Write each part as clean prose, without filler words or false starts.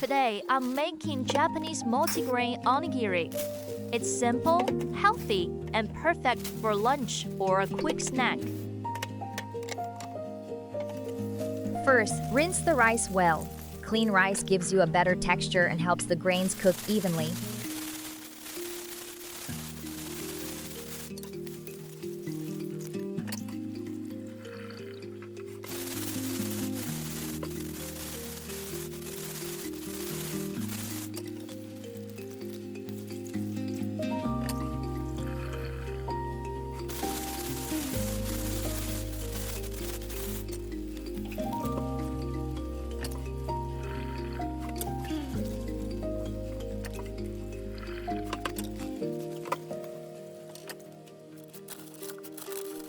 Today, I'm making Japanese multigrain onigiri. It's simple, healthy, and perfect for lunch or a quick snack. First, rinse the rice well. Clean rice gives you a better texture and helps the grains cook evenly.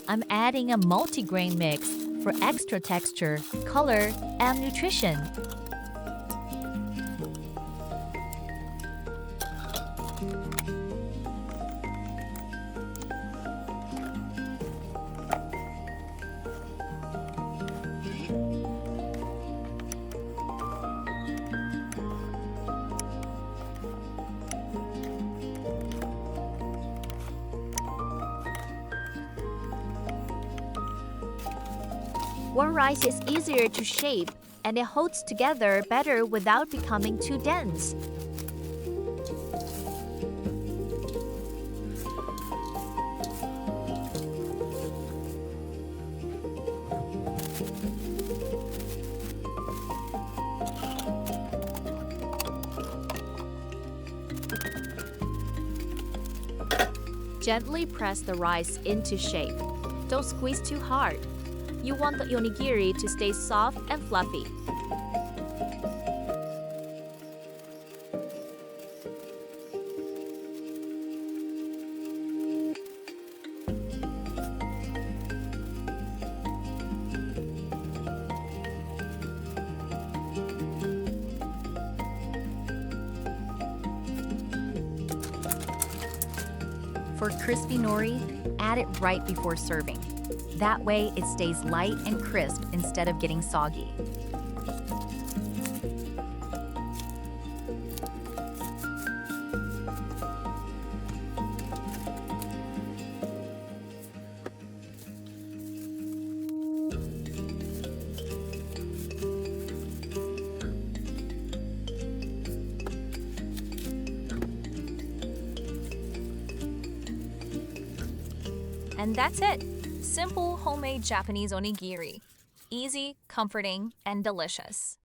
I'm adding a multigrain mix for extra texture, color, and nutrition. Warm rice is easier to shape and it holds together better without becoming too dense. Gently press the rice into shape. Don't squeeze too hard. You want the onigiri to stay soft and fluffy. For crispy nori, add it right before serving. That way, it stays light and crisp instead of getting soggy. And that's it! Simple homemade Japanese onigiri. Easy, comforting, and delicious.